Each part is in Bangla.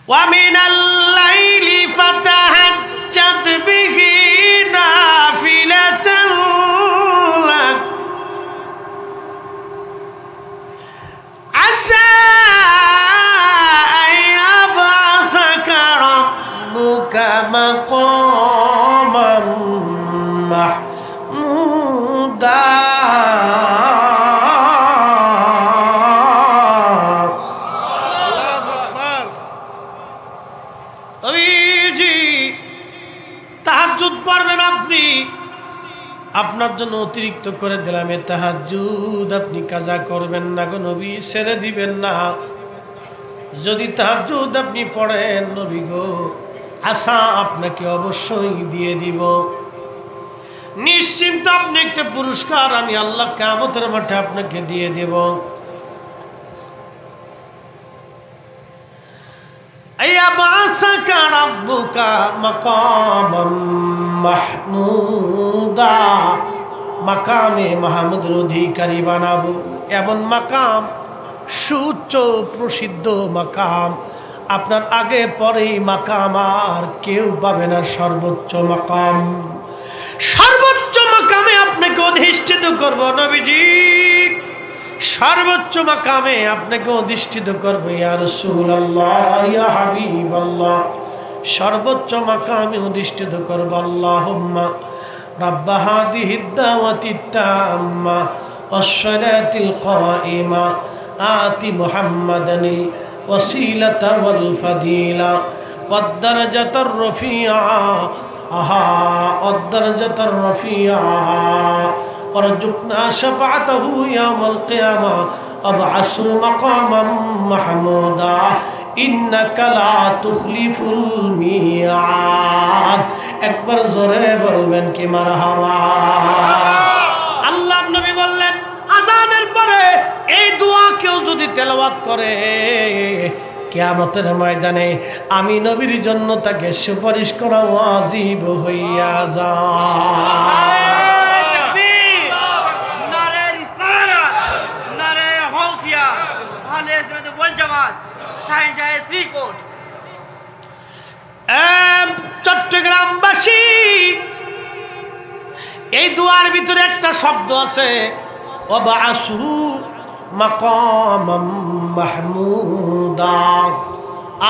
ومن الليل فتهجد به نافلة لك عسى أن يبعثك ربك مقاما محمودا আপনার জন্য অতিরিক্ত করে দিলাম তাহাজ্জুদ, আপনি কাজা করবেন না গো নবী, ছেড়ে দিবেন না। যদি তাহাজ্জুদ আপনি পড়েন নবী গো, আশা আপনাকে অবশ্যই দিয়ে দিব, নিশ্চিন্ত আপনি একটা পুরস্কার আমি আল্লাহ কিয়ামতের মাঠে আপনাকে দিয়ে দেব। আয়াবাসাকা রাব্বুকা মাকামাম মাহমুদা, মাকামে মাহমুদের অধিকারী বানাবো, এমন মাকাম, সুউচ্চ প্রসিদ্ধ মাকাম, আপনার আগে পরেই মাকাম আর কেউ পাবে না। সর্বোচ্চ মাকাম, সর্বোচ্চ মাকামে আপনাকে অধিষ্ঠিত করব নবীজি, সর্বোচ্চ মাকামে আপনাকে অধিষ্ঠিত করবো ইয়া রাসূলুল্লাহ ইয়া হাবিবাল্লাহ, সর্বোচ্চ মাকামে অধিষ্ঠিত করবো। আল্লাহুম্মা রাব্বা হাদিহিদ দাওয়াতিত তাম্মা ওয়াস-সালাতিল কায়িমা আতি মুহাম্মাদানিল ওয়াসিলাতা ওয়াল ফাদিলা ওয়াদ-দারাজাতার রাফিআ ওয়াদ-দারাজাতার রাফিআ ওয়ারজুকনা শাফাআতাহু ইয়াওমাল কিয়ামা আবআসু মাকামান মাহমুদা ইন্নাকা লা তুখলিফুল মিয়াদ। একবার জোরে বলবেন কি মারহাবা। আল্লাহর নবী বললেন আযানের পরে এই দোয়া কেউ যদি তেলাওয়াত করে কিয়ামতের ময়দানে আমি নবীর জন্য তাকে সুপারিশ করা ওয়াজিব হইয়া যায়। চট্টগ্রামবাসী, এই দুয়ার ভিতরে একটা শব্দ আছে, ওয়াবআসু মাকামাম মাহমুদা,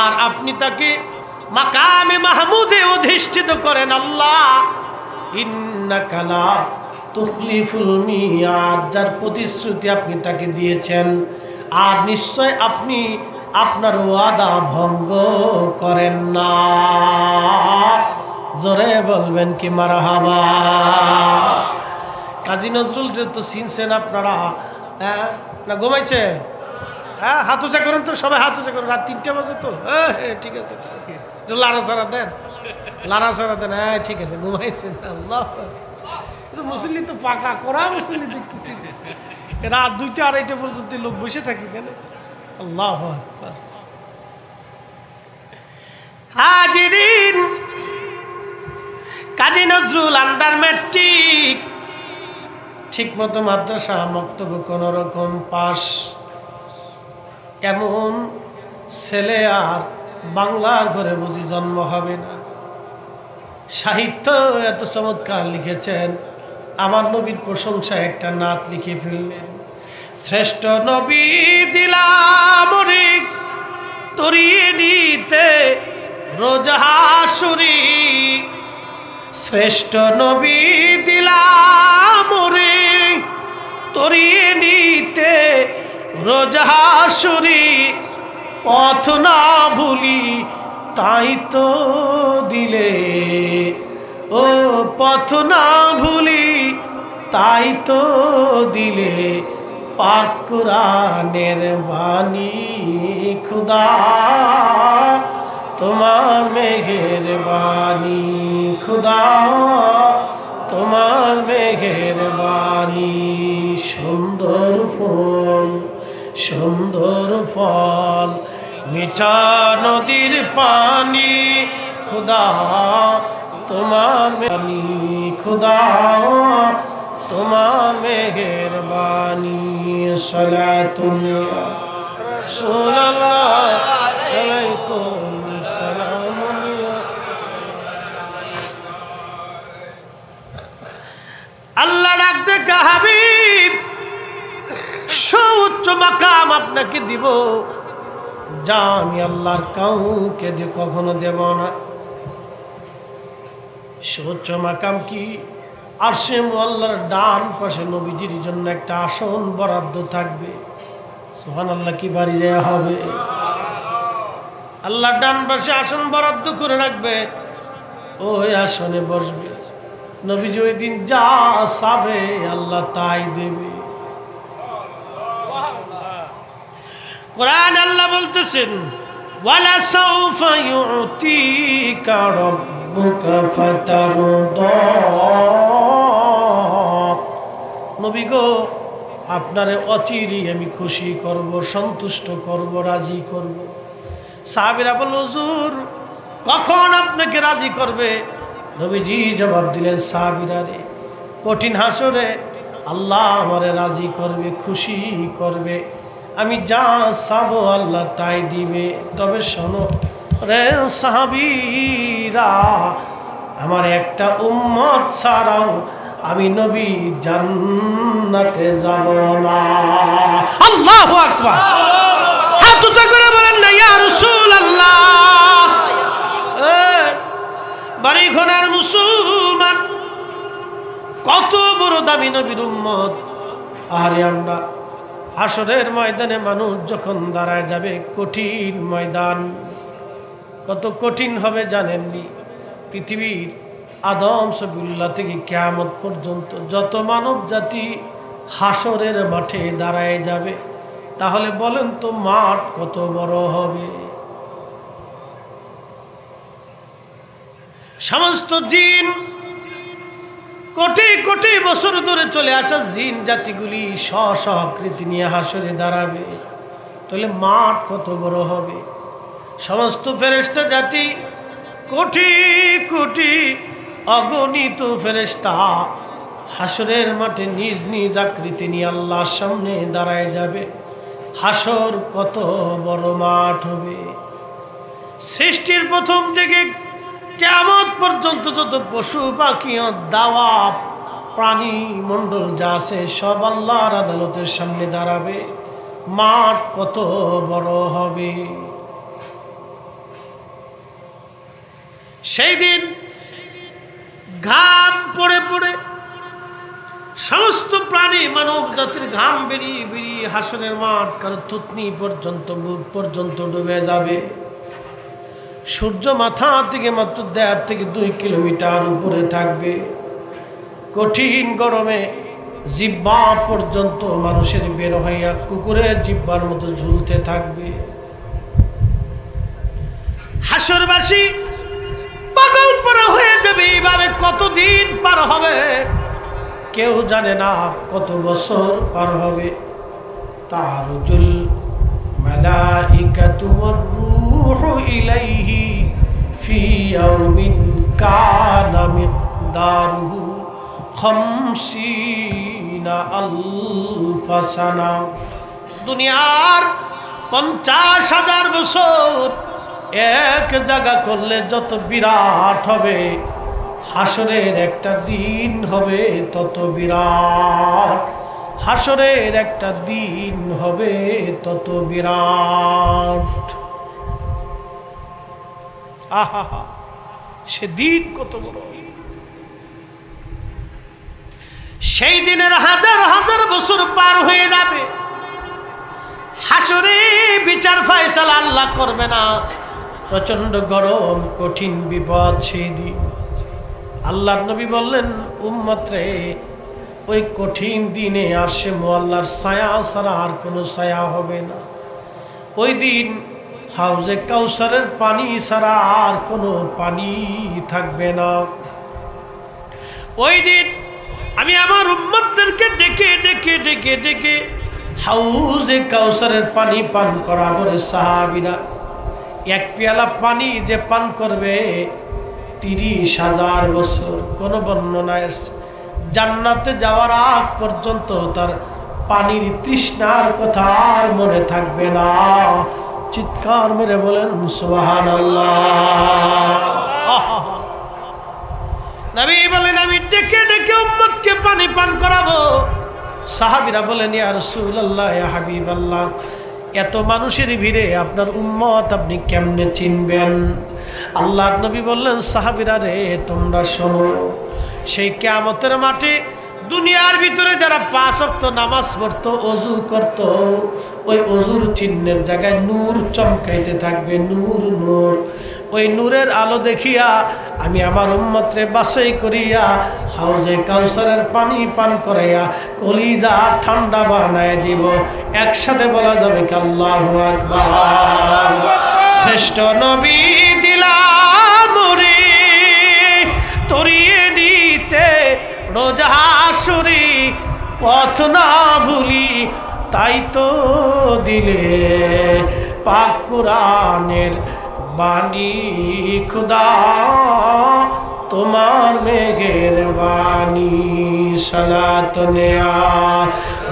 আর আপনি তাকে মাকামে মাহমুদে অধিষ্ঠিত করেন। আল্লাহ ইন্নাকা লা তুখলিফুল মিয়াদ, যার প্রতিশ্রুতি আপনি তাকে দিয়েছেন, আর নিশ্চয় আপনি আপনার ওয়াদা ভঙ্গ করেন না। জোরে বলবেন কি মারহাবা। কাজী নজরুল তো চিনছেন আপনারা, হ্যাঁ না ঘুমাইছে? হ্যাঁ হাত উঁচা করেন তো সবাই, হাত উঁচা করেন, রাত 3টা বাজে তো। ঠিক আছে ঠিক আছে, লাড়াচাড়া দেন, লাড়াচাড়া দেন। হ্যাঁ ঠিক আছে, ঘুমাইছেন। আল্লাহ, মুসল্লি তো পাকা করা মুসল্লি দেখতেছি, রাত 2টা 2:30 পর্যন্ত লোক বসে থাকি কেন? আল্লাহ আকবার। হাজিরিন, কাজী নজরুল আন্ডার ম্যাট্রিক, ঠিক মতো মাদ্রাসা মক্তব কোন রকম পাস, এমন ছেলে আর বাংলার ঘরে বুঝি জন্ম হবে না। সাহিত্য এত চমৎকার লিখেছেন, আমার নবীর প্রশংসায় একটা নাত লিখে ফেললেন। শ্রেষ্ঠ নবী দিলাম রে তরিয়ে নিতে রোজ হাসুরি, শ্রেষ্ঠ নবী দিলাম রে তরিয়ে নিতে রোজ হাসুরি, পথ না ভুলি তাই তো দিলে, ও পথ না ভুলি তাই তো দিলে, পাক কুরআনের বাণী খুদা তোমার মেহেরবানি, খুদা তোমার মেহেরবানি। সুন্দর ফুল সুন্দর ফল মিঠা নদীর পানি, খুদা তোমার মেহেরবানি, খুদা তোমার মেহেরবানি। সালাতুল্লাহ রাসূলুল্লাহ আলাইকুম। আপনাকে দিব যা আমি আল্লাহর কাউকে কখনো দেব না। সর্বোচ্চ মাকাম কি? আরশে মুআল্লার ডান পাশে নবীজির জন্য একটা আসন বরাদ্দ থাকবে। সুবহানাল্লাহ, কি বাড়ি যায় হবে। আল্লাহ ডান পাশে আসন বরাদ্দ করে রাখবে, ওই আসনে বসবে। নবীজি ওই দিন যা চাবে আল্লাহ তাই দেবে। কোরআন আল্লাহ বলতেছেন, ওয়ালা সাউফা ইউতিকা রাব্বুকা ফাতারদা। নবী গো, আপনারে অচিরেই আমি খুশি করব, সন্তুষ্ট করব, রাজি করব। সাহাবীরা বলল, হুজুর কখন আপনাকে রাজি করবে? নবীজি জবাব দিলেন, সাহাবীরা রে, কঠিন হাসরে আল্লাহ আমারে রাজি করবে, খুশি করবে, আমি যা চাবো আল্লাহ তাই দিবে। তবে শোনো রে সাহাবীরা, আমার একটা উম্মত ছাড়াও আমি নবী জান্নাতে যাব না। আল্লাহু আকবার। হাত উঁচা করে বলেন না ইয়া রাসূলুল্লাহ। বাড়িঘরের মুসলমান, কত বড় দামি নবীর উম্মত। আরে আমরা হাসরের ময়দানে মানুষ যখন দাঁড়ায় যাবে, কঠিন ময়দান, কত কঠিন হবে জানেননি? পৃথিবীর আদম সবিউল্লাহ থেকে কিয়ামত পর্যন্ত যত মানব জাতি হাসরের মাঠে দাঁড়ায় যাবে, তাহলে বলেন তো মাঠ কত বড় হবে। সমস্ত জিন, কোটি কোটি বছর ধরে চলে আসা জিন জাতিগুলি স্ব আকৃতি নিয়ে হাসরে দাঁড়াবে, তাহলে মাঠ কত বড় হবে। সমস্ত ফেরেশতা জাতি, কোটি কোটি অগণিত ফেরেশতা হাসরের মাঠে নিজ নিজ আকৃতি নিয়ে আল্লাহর সামনে দাঁড়ায় যাবে। হাসর কত বড় মাঠ হবে। সৃষ্টির প্রথম থেকে কিয়ামত পর্যন্ত যত পশু পাখি, দাওয়াত, প্রাণী মণ্ডল যা আছে সব আল্লাহর আদালতের সামনে দাঁড়াবে। মাঠ কত বড় হবে। সেই দিন ঘাম পড়ে পড়ে সমস্ত প্রাণী মানব জাতির ঘাম বেরিয়ে বেরিয়ে হাসরের মাঠ কারো থুতনি পর্যন্ত বুক পর্যন্ত ডুবে যাবে। সূর্য মাথা থেকে মাত্র 1.5 থেকে 2 কিলোমিটার উপরে থাকবে। কঠিন গরমে জিহ্বা পর্যন্ত মানুষের বের হইয়া কুকুরের জিহ্বার মতো ঝুলতে থাকবে। হাসরবাসী পাগল পারা হয়ে যাবে। এইভাবে কতদিন পার হবে কেউ জানে না, কত বছর পার হবে। তারজুল মালাইকাতু ওয়ার রূহু ইলাইহি ফি ইয়াউমিন কানা মিকদারুহু 50 আলফা সানা। দুনিয়ার 50,000 বছর এক জায়গা করলে যত বিরাট হবে, হাসরের একটা দিন হবে তত বিরাট। হাসরের একটা দিন হবে তত বিরাট। আহা, সে দিন কত বড়। সেই দিনের হাজার হাজার বছর পার হয়ে যাবে। হাসরে বিচার ফয়সালা আল্লাহ করবে না। প্রচন্ড গরম, কঠিন বিপদ সেই দিন। আল্লাহর নবী বললেন, উম্মত রে, ওই কঠিন দিনে আরশে মুআল্লার ছায়া ছাড়া আর কোনো ছায়া হবে না। ওই দিন হাউজে কাউসারের পানি ছাড়া আর কোনো পানি থাকবে না। ওই দিন আমি আমার উম্মতদেরকে ডেকে ডেকে ডেকে ডেকে হাউজে কাউসারের পানি পান করাবো রে সাহাবীরা। এক পেয়ালা পানি যে পান করবে 30,000 বছর। কোন বর্ণনায় জান্নাতে যাওয়ার আগ পর্যন্ত তার পানির তৃষ্ণার কথা আর মনে থাকবে না। চিৎকার মেরে বলেন সুবহানাল্লাহ। নবী বলেন, আমি ডেকে ডেকে উম্মতকে পানি পান করাবো। সাহাবীরা বলেন, ইয়া রাসূলুল্লাহ, ইয়া হাবিবাল্লাহ, এত মানুষের ভিড়ে আপনার উম্মত আপনি কেমনে চিনবেন? আল্লাহর নবী বললেন, সাহাবীরা রে তোমরা শোনো, সেই কিয়ামতের মাঠে দুনিয়ার ভিতরে যারা 5 ওয়াক্ত নামাজ পড়তো, ওযু করত, ওই ওযুর চিহ্নের জায়গায় নূর চমকাইতে থাকবে, নূর নূর। ওই নূরের আলো দেখিয়া আমি আমার উম্মতরে বাছাই করিয়া হাউজে কাউসারের পানি পান করাইয়া কলিজা ঠান্ডা বানায় দিব। একসাথে বলা যাবে কি আল্লাহু আকবার। শ্রেষ্ঠ নবী দিলাম রে তরিয়ে নিতে রোজা হাসুরি, পথ না ভুলি তাই তো দিলে পাক কুরআনের বাণী। খুদা তোমার মেহেরবানি, সালাত নেয়া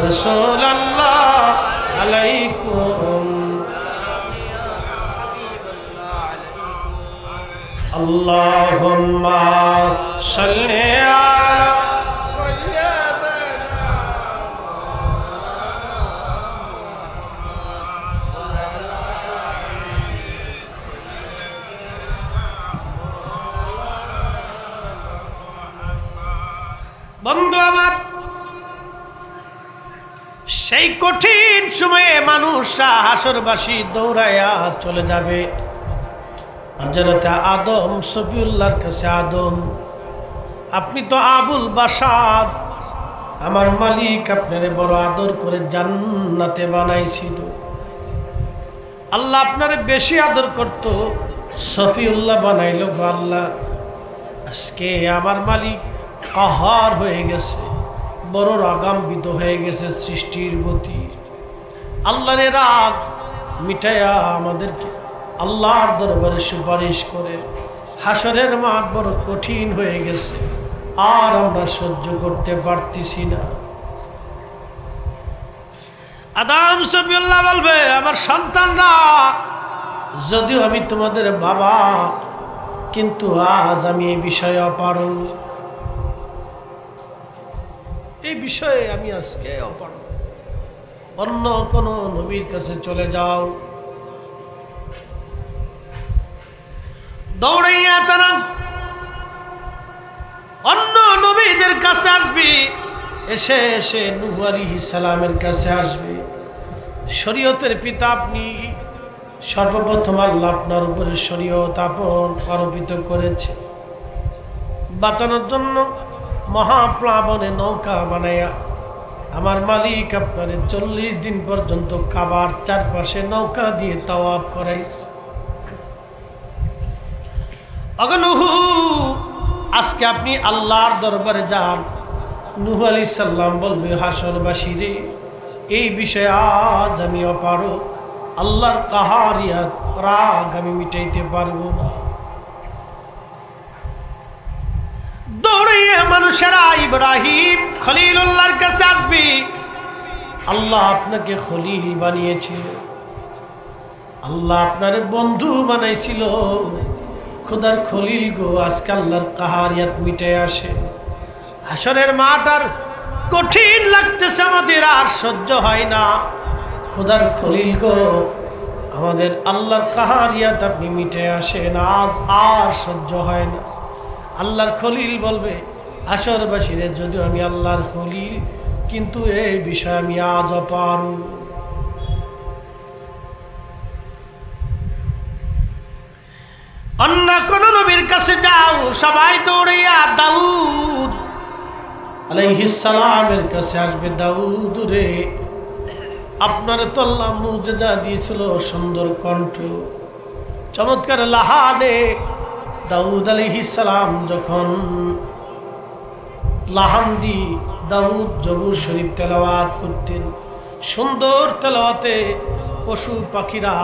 রাসূলুল্লাহ আলাইকুম। আল্লাহুম্মা সাল্লি আলা বন্ধু আমার, সেই কঠিন সময়ে মানুষ হাসরবাসী দৌড়াইয়া চলে যাবে হযরত আদম সফিউল্লাহর কাছে। আদম, আপনি তো আবুল বাশার, আমার মালিক আপনারে বড় আদর করে জান্নাতে বানাইছিল। আল্লাহ আপনারে বেশি আদর করত, সফিউল্লাহ বানাইল গো আল্লাহ। আজকে আমার মালিক কাহার হয়ে গেছে, বড় রাগান্বিত হয়ে গেছে সৃষ্টির গতি। আল্লাহর রাগ মিটাইয়া আমাদেরকে আল্লাহর দরবারে সুপারিশ করে। হাসরের মাঠ বড় কঠিন হয়ে গেছে, আর আমরা সহ্য করতে পারতেছি না। আদম সফিউল্লাহ বলবে, আমার সন্তানরা, যদিও আমি তোমাদের বাবা, কিন্তু আজ আমি এই বিষয়ে অপারগ। এই বিষয়ে আমি আজকে অপারগ। অন্য কোন নবীর কাছে চলে যাও। দৌড়াইয়া তারা অন্য নবীদের কাছে আসবে, এসে এসে নূহ আলাইহিস সালামের কাছে আসবে। শরীয়তের পিতা আপনি, সর্বপ্রথম আল্লাহ আপনার উপরে শরীয়ত আরোপিত করেছে। বাঁচানোর জন্য মহাপ্লাবনে নৌকা বানাইয়া আমার মালিক আপনারে 40 দিন পর্যন্ত কাবার চারপাশে নৌকা দিয়ে তাওয়াফ করাইছে। নূহ, আজকে আপনি আল্লাহর দরবারে যান। নূহ আলাইহিস সালাম বলবে, হাসরবাসী রে, এই বিষয়ে আজ আমি অপারগ। আল্লাহর কাহারিয়াত রাগ আমি মিটাইতে পারবো না। দৌড়িয়ে মানুষেরা ইব্রাহিম খলিলুল্লাহর কাছে আসবে। আল্লাহ আপনাকে খলিল বানিয়েছিল, আল্লাহ আপনারে বন্ধু বানাইছিল। খোদার খলিল গো, আজকে আল্লাহর কাহারিয়াত মিটাই আসে। হাসরের মাঠ আর কঠিন লাগতেছে, আমাদের আর সহ্য হয় না। খোদার খলিল গো, আমাদের আল্লাহর কাহারিয়াত আপনি মিটে আসেন, আজ আর সহ্য হয় না। আল্লাহর খলিল বলবে, হাসরবাসীরে, যদিও আমি আল্লাহর খলিল, কিন্তু এই বিষয়ে আমি আজ অপারগ। অন্য কোন নবীর কাছে যাও, সবাই দৌড়িয়া দাউদ আলাইহিস সালামের কাছে আসবে। দাউদ রে, আপনার তো আল্লাহ মুজিজা দিয়েছিল, সুন্দর কণ্ঠ, চমৎকার লাহানে। দাউদ আলাইহিস সালাম যখন লাহান দি দাউদ জবুর শরীফ তেলাওয়াত করতেন, সুন্দর তেলাওয়াতে পশু পাখিরা,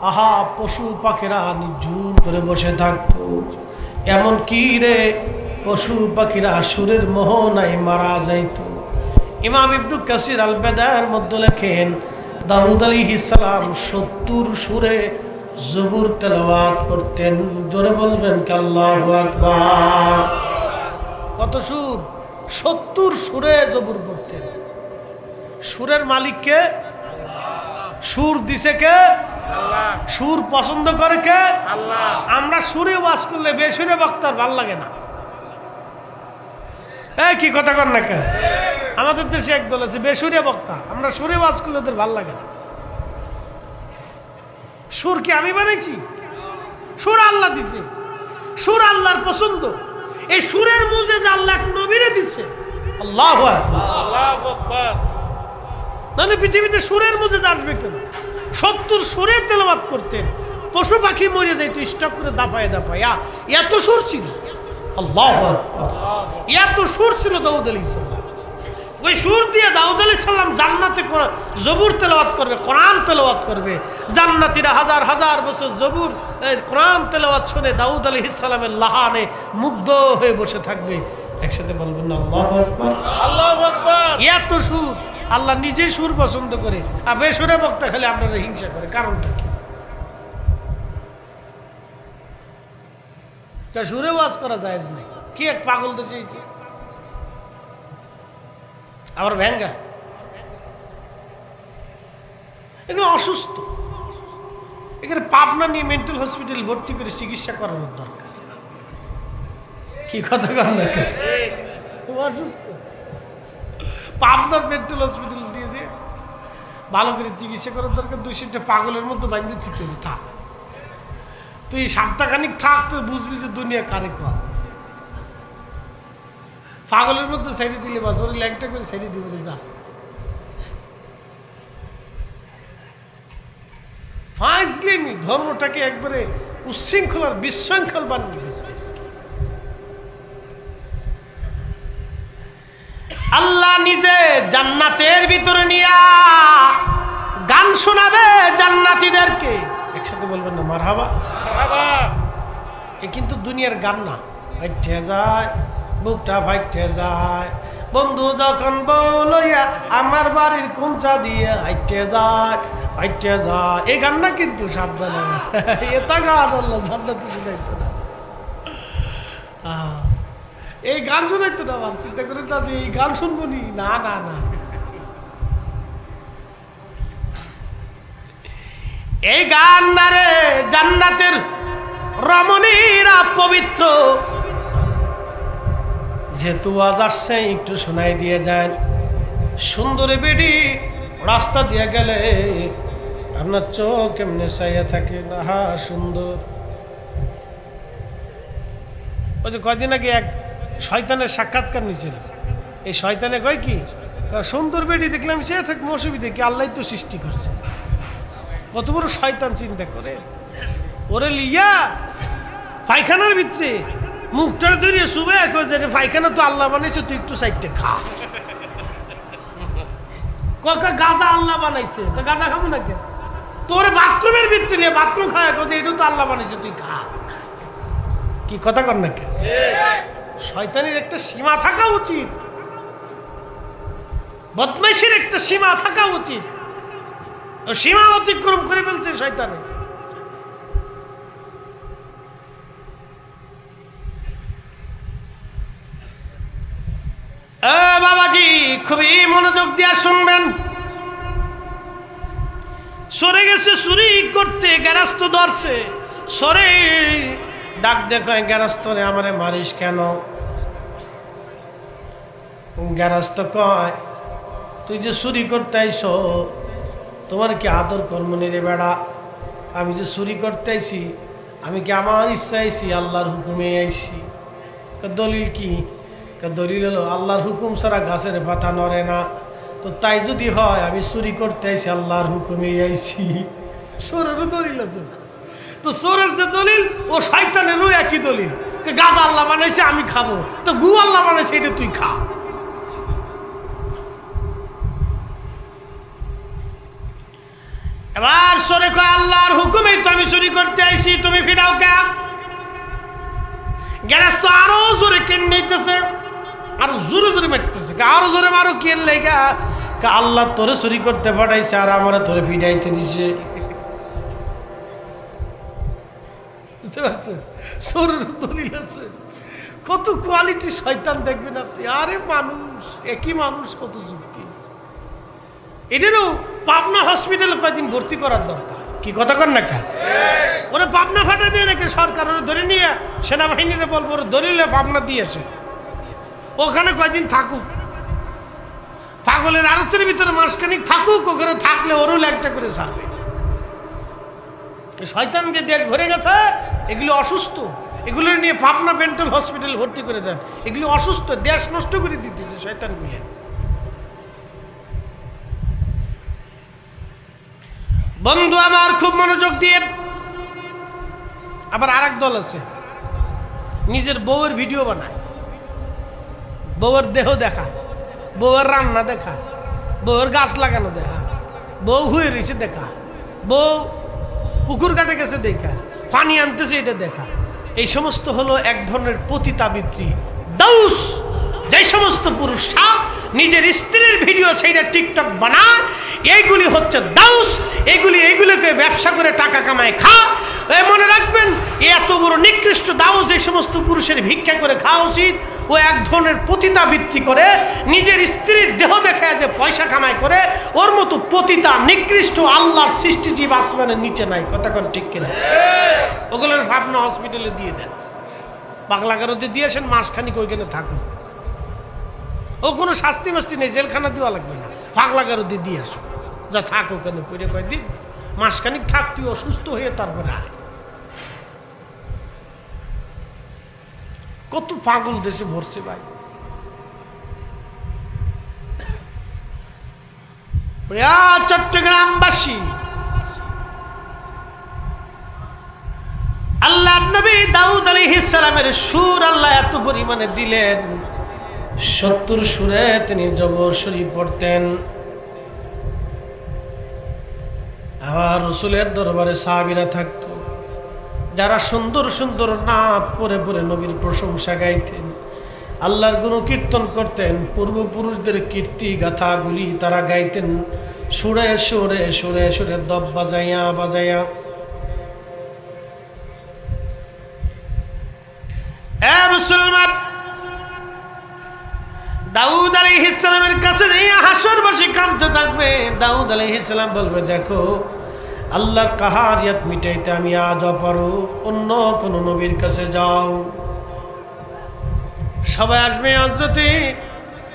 আহা পশু পাখিরা নিঝুম করে বসে থাকতো। এমন কি রে, পশু পাখিরা সুরের মোহনায় মারা যাইত। ইমাম ইবনে কাসির আল বেদায়ের মধ্যে লেখেন, দাউদ আলাইহিস সালাম 70 সুরে জবুর তেলাওয়াত করতেন। জোরে বলবেন কি আল্লাহু আকবার। কত সুর? 70 সুরে জবুর করতেন। সুরের মালিককে সুর দিছে কে? আল্লাহ। সুর পছন্দ করে কে? আল্লাহ। আমরা সুরে ওয়াজ করলে বেসুরে বক্তার ভাল লাগে না। এই কি কথা কর না কে? আমাদের দেশে একদল আছে বেসুরে বক্তা, আমরা সুরে ওয়াজ করলে ওদের ভাল লাগে না। সুর কি আমি বানাইছি? সুর আল্লাহ দিছে, সুর আল্লাহর পছন্দ। এই সুরের মুজিজা আল্লাহ এক নবীরে দিছে। আল্লাহু আকবার, আল্লাহু আকবার। নাহলে পৃথিবীতে সুরের মুজিজা আসবে কেন? 70 সুরে তেলাওয়াত করতেন, পশু পাখি মরে যাইতো স্টপ করে দাপায় দাপায়। এত সুর ছিল। আল্লাহু আকবার, এত সুর ছিল দাউদ আলাইহিস সালাম। ওই সুর দিয়ে দাউদ আলাইহিস সালাম জান্নাতে জবুর তেলাওয়াত করবে, কোরআন তেলাওয়াত করবে। জান্নাতীরা হাজার হাজার বছর জবুর কোরআন তেলাওয়াত শুনে দাউদ আলাইহিস সালামের লাহানে মুগ্ধ হয়ে বসে থাকবে। একসাথে বলবেন না আল্লাহু আকবার, আল্লাহু আকবার। এত সুর আল্লাহ নিজেই সুর পছন্দ করে, আর বেসুরে বক্তা খালি আপনারা হিংসা করে। কারণটা কি? সুরে ওয়াজ করা জায়েজ নাই। কি এক পাগল দেশে হয়েছে, আবার ভেঙ্গা। এগুলো অসুস্থ, এখানে পাবনা নিয়ে মেন্টাল হসপিটাল ভর্তি করে চিকিৎসা করানোর দরকার। কি কথা কর না, অসুস্থ পাবনার মেন্টাল হসপিটাল দিয়ে দিয়ে ভালো করে চিকিৎসা করার দরকার। 200টা পাগলের মধ্যে বান্ধে ঠিক হবে। থাক তুই সপ্তাহখানিক থাক, তুই বুঝবি যে দুনিয়া কারে কয়। পাগলের মধ্যে ছেড়ে দিলে বাস, ওর ল্যাংটা করে ছেড়ে দিবে যা। ফাইজলিমি ধর্মটাকে একবারে উচ্ছৃঙ্খলার বিশৃঙ্খল বানিয়ে দিচ্ছে। আল্লাহ নিজে জান্নাতের ভিতরে নিয়া গান শোনাবে জান্নাতীদেরকে। একসাথে বলবেন না মারহাবা। মারহাবা। এ কিন্তু দুনিয়ার গান না। ফাইটে যায় বুকটা, ফাইটে যায় বন্ধু যখন বলইয়া আমার বাড়ির কোঞ্চা দিয়ে হাইটে যায়, হাইটে যায়। এই গান না কিন্তু, সাবধানে এটা গান আল্লাহ জান্নাতে শুনাইতো না। এই গান শোনাইতো না। আমার চিন্তা করে না যে এই গান শুনবো নি, না না না। এই গান না রে, জান্নাতের রমণীরা পবিত্র। যেহেতু আজ আসছে একটু শোনাই দিয়ে যায়। সুন্দরী বেডি রাস্তা দিয়ে গেলে আপনার চোখ এমনি চাইয়া থাকে, না সুন্দর। ওই যে কয়দিন আগে এক শয়তানের সাক্ষাৎকার নিয়েছিল। এই শয়তানে কয় কি, সুন্দর বেডি দেখলাম সে থাকবে, অসুবিধা কি, আল্লাহ তো সৃষ্টি করছে। কত বড় শয়তান চিন্তা করে। ওরে লিয়া পায়খানার ভিতরে মুখটা ধরিয়ে শুবে, পায়খানা তো আল্লাহ বানাইছে, তুই একটু সাইডটা খা। গাঁজা আল্লাহ বানাইছে, তো গাঁজা খাবো না কেন? তোর বাথরুমের ভিতরে নিয়ে বাথরুম খায়, এটাও তো আল্লাহ বানাইছে, তুই খা। কি কথা কর না কেন? শয়তানের একটা সীমা থাকা উচিত, বদমাইশের একটা সীমা থাকা উচিত। সীমা অতিক্রম করে ফেলছে শয়তানে। বাবাজি খুবই মনোযোগ দিয়া শুনবেন। সরে গেছে চুরি করতে, গেরাস্ত ধরছে, সরে ডাক দেখায় গেরাস্ত রে আমারে মারিস কেন? গেরাস্ত কয় তুই যে চুরি করতে আইছো, তোমার কি আদর কর্ম রে বেড়া? আমি যে চুরি করতে আইছি, আমি কি আমার ইচ্ছা আইছি? আল্লাহর হুকুমে আইছি। দলিল কি? দলিল হলো আল্লাহর হুকুম ছাড়া গাছের পাতা নড়ে না। তো তাই যদি হয় আমি চুরি করতে আইছি, আল্লাহর হুকুমে আইছি। চোরেরও দলিল আছে। তো চোরের যে দলিল, ও শয়তানেরও একই দলিল। গাছ আল্লাহ বানাইছে, আমি খাবো। তো গু আল্লাহ বানাইছে, এটা তুই খা। এবার সরে কয় আল্লাহর হুকুমেই তো আমি চুরি করতে আইছি, তুমি ফিরাও কে? গ্যাস তো আরো জোরে কেন নিতেছে, আরো জোরে জোরে মারতেছে। আরো জোরে মারো কেন লেগা? আল্লাহ তোরে চুরি করতে পাঠাইছে, আর আমার তোরে ফিরাইতে দিছে। বুঝতে পারছেন? সরের দলিল আছে। কত কোয়ালিটি শয়তান দেখবেন আপনি। আরে মানুষ, একই মানুষ, কত যুক্তি। এটারও পাবনা হসপিটালে কয়েকদিন ভর্তি করার দরকার। কি কথা কর না কা? ওরা পাবনা ফাটা দিয়ে নাকি সরকার ওরা ধরে নিয়ে সেনাবাহিনীরে বলবো ওরা ধরিলে পাবনা দিয়েছে, ওখানে কয়েকদিন থাকুক, পাগলের আড়তের ভিতরে মাসখানিক থাকুক, ওখানে থাকলে ওরও একটা করে ছাড়বে। শয়তান যে দেশ ভরে গেছে, এগুলো অসুস্থ, এগুলো নিয়ে পাবনা মেন্টাল হসপিটাল ভর্তি করে দেন। এগুলো অসুস্থ, দেশ নষ্ট করে দিতেছে শয়তানগুলো। বন্ধু আমার খুব মনোযোগ দিয়ে, আবার আরেক দল আছে নিজের বউয়ের ভিডিও বানায়, বউয়ের দেহ দেখা, বউয়ের রান্না দেখা, বউয়ের গাছ লাগানো দেখা, বউ হয়ে রয়েছে দেখা, বউ পুকুর কাটে গেছে দেখা, পানি আনতেছে এটা দেখা। এই সমস্ত হলো এক ধরনের পতিতাবৃত্তি, দাউস। যে সমস্ত পুরুষরা নিজের স্ত্রীর ভিডিও সেইটা টিকটক বানায়, এইগুলি হচ্ছে দাউস। এইগুলোকে ব্যবসা করে টাকা কামায় খা। মনে রাখবেন, এত বড় নিকৃষ্ট দাউস এই সমস্ত পুরুষের ভিক্ষা করে খাওয়া উচিত। ও এক ধরনের পতিতাবৃত্তি করে নিজের স্ত্রীর দেহ দেখায় যে পয়সা কামাই করে, ওর মতো পতিতা নিকৃষ্ট আল্লাহর সৃষ্টিজীব আসমানের নিচে নাই। কথা কোন ঠিক কিনা? ওগুলোর ভাবনা হসপিটালে দিয়ে দেন, পাগলা গারদে দিয়েছেন, মাসখানিক ওইখানে থাকুন। ও কোনো শাস্তি মাস্তি নেই, জেলখানা দেওয়া লাগবে না, পাগলা গারদে দিয়ে আসো, যা থাক ওখানে পড়ে কয়েকদিন, মাসখানিক থাক, তুই অসুস্থ হয়ে তারপরে আয়। কত পাগল দেশে ভরছে ভাই। চট্টগ্রামবাসী, আল্লাহ নবী দাউদ আলাইহিস সালামের সুর আল্লাহ এত পরিমাণে দিলেন, 70 সুরে তিনি জবর শরীফ পড়তেন। আবার রাসূলের দরবারে সাহাবীরা থাকতো, যারা সুন্দর সুন্দর নাত পরে পরে নবীর প্রশংসা গাইতেন, আল্লাহর গুণ কীর্তন করতেন, পূর্বপুরুষদের কীর্তি গাথাগুলি তারা গাইতেন সুরে সুরে সুরে সুরে দব বাজাইয়া বাজাইয়া। মুসলমান, দাউদ আলাইহিস সালামের কাছে হাসরবাসী কাঁদতে থাকবে। দাউদ আলাইহিস সালাম বলবে, দেখো আল্লাহর কাহারিয়াত মিটাইতে আমি আজ অপারো, অন্য কোন নবীর কাছে যাও। সবাই আসবে হযরতে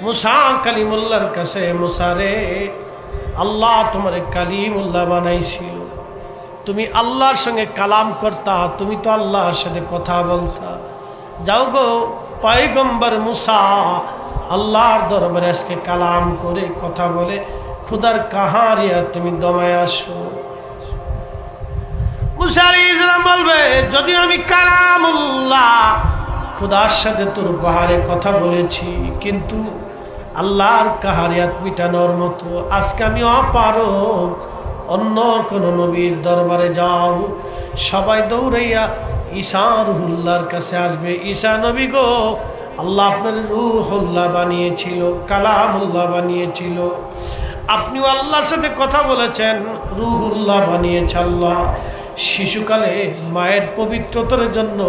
মুসা কালিমুল্লাহর কাছে। মুসা রে, আল্লাহ তোমারে কালিমুল্লাহ বানাইছিল, তুমি আল্লাহর সঙ্গে কালাম করতা, তুমি তো আল্লাহর সাথে কথা বলতা। যাও গো পয়গম্বর মুসা, আল্লাহর দরবারে আজকে কালাম করে কথা বলে খুদার কাহারিয়াত তুমি দমায় আসো। মুসা আলাইহিস সালাম বলবে, যদি আমি কালামুল্লাহ খুদার সাথে তোর পাহাড়ে কথা বলেছি, কিন্তু আল্লাহর কাহারিয়াত মিটানোর মতো আজকে আমি অপারগ, অন্য কোন নবীর দরবারে যাও। সবাই দৌড়াইয়া ঈসা রুহুল্লাহর কাছে আসবে। ঈসা নবী গো, আল্লাহ আপনার রুহুল্লাহ বানিয়েছিল, কালামুল্লাহ বানিয়েছিল, আপনিও আল্লাহর সাথে কথা বলেছেন, রুহুল্লাহ বানিয়েছে আল্লাহ। শিশুকালে মায়ের পবিত্রতার জন্য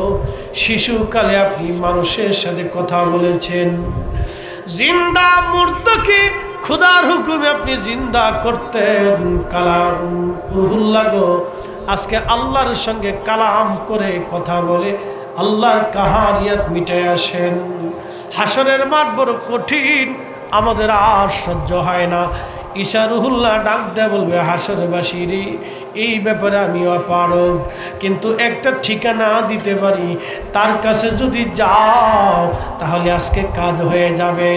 শিশুকালে আপনি মানুষের সাথে কথা বলেছেন, জিন্দা মূর্তকে খোদার হুকুমে আপনি জিন্দা করতেন। কালাম রুহুল্লাহ গো, আজকে আল্লাহর সঙ্গে কালাম করে কথা বলে আল্লাহর কাহারিয়াত মিটায় আসেন। হাসরের মাঠ বড় কঠিন, আমাদের আর সহ্য হয় না। ঈসা রুহুল্লাহ ডাক দেয়া বলবে, হাসরবাসীরে, এই ব্যাপারে আমি অপারগ, কিন্তু একটা ঠিকানা দিতে পারি, তার কাছে যদি যাও তাহলে আজকে কাজ হয়ে যাবে।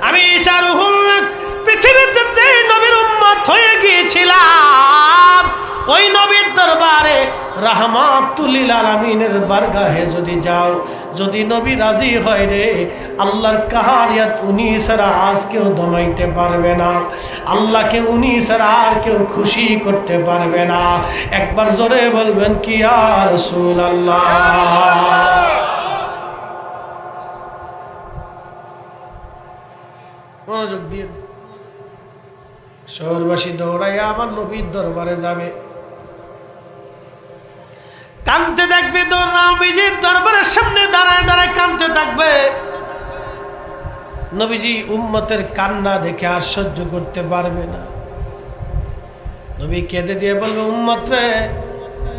আমি ঈসা রুহুল্লাহ পৃথিবীতে যে নবীর উম্মত হয়ে গিয়েছিলাম, ওই নবীর দরবারে রাহমাতুল লিল আলামিনের বারগাহে যদি যাও, যদি নবী রাজি হয় রে, আল্লাহর কাহারিয়াত উনি ছাড়া আজ কেউ দমাইতে পারবে না, আল্লাহকে উনি ছাড়া আর কেউ খুশি করতে পারবে না। একবার জোরে বলবেন কি ইয়া রাসূলুল্লাহ। মনোযোগ দিয়ে শহরবাসী দৌড়াইয়া আমার নবীর দরবারে যাবে, কাঁদতে থাকবে, নবীজির দরবারের সামনে দাঁড়ায় দাঁড়ায় কাঁদতে থাকবে। নবীজি উম্মতের কান্না দেখে আর সহ্য করতে পারবে না। নবী কেঁদে দিয়ে বলবে, উম্মত রে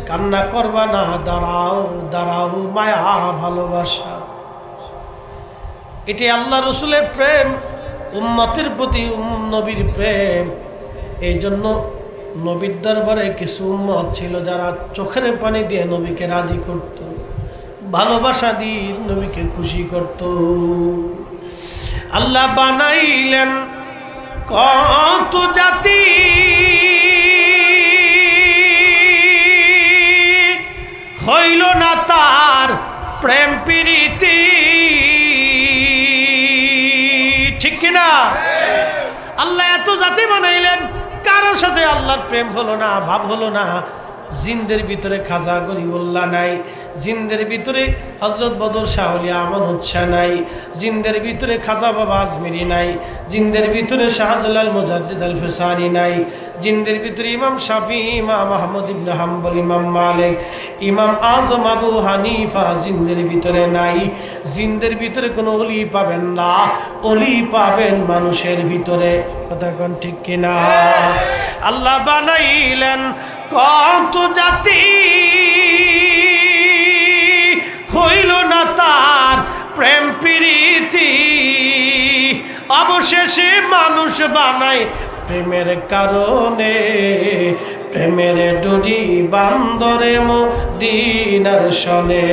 কান্না করবা না, দাঁড়াও দাঁড়াও, মায়া ভালোবাসা। এটি আল্লাহ রসুলের প্রেম, উম্মতের প্রতি নবীর প্রেম। এই জন্য নবীর দরবারে কিছু উম্মত ছিল যারা চোখের পানি দিয়ে নবীকে রাজি করত, ভালোবাসা দিয়ে নবীকে খুশি করত। আল্লাহ বানাইলেন কত জাতি, হইল না তার প্রেম প্রীতি, ঠিক কিনা? আল্লাহ এত জাতি বানাইলেন, কারোর সাথে আল্লাহর প্রেম হলো না, ভাব হলো না। জিনদের ভিতরে খাজা গরিবুল্লাহ নাই, জিনদের ভিতরে হজরত বদর শাহলিয়া আমানত শাহ নাই, জিনদের ভিতরে খাজা বাবা আজমিরি নাই, জিনদের ভিতরে শাহজালাল মুজাদ্দিদ আল ফিসানি নাই, জিনদের ভিতরে ইমাম শাফি, ইমাম আহমদ ইবনে হাম্বল, ইমাম মালিক, ইমাম আজম আবু হানিফা জিনদের ভিতরে নাই। জিনদের ভিতরে কোনো অলি পাবেন না, অলি পাবেন মানুষের ভিতরে। কথা কোন ঠিক কিনা? আল্লাহ বানাইলেন কত জাতি, হইল না তার প্রেম প্রীতি, অবশেষে মানুষ বানায় প্রেমের কারণে। প্রেমের ডুরি বান্দরে মদিনার শনে,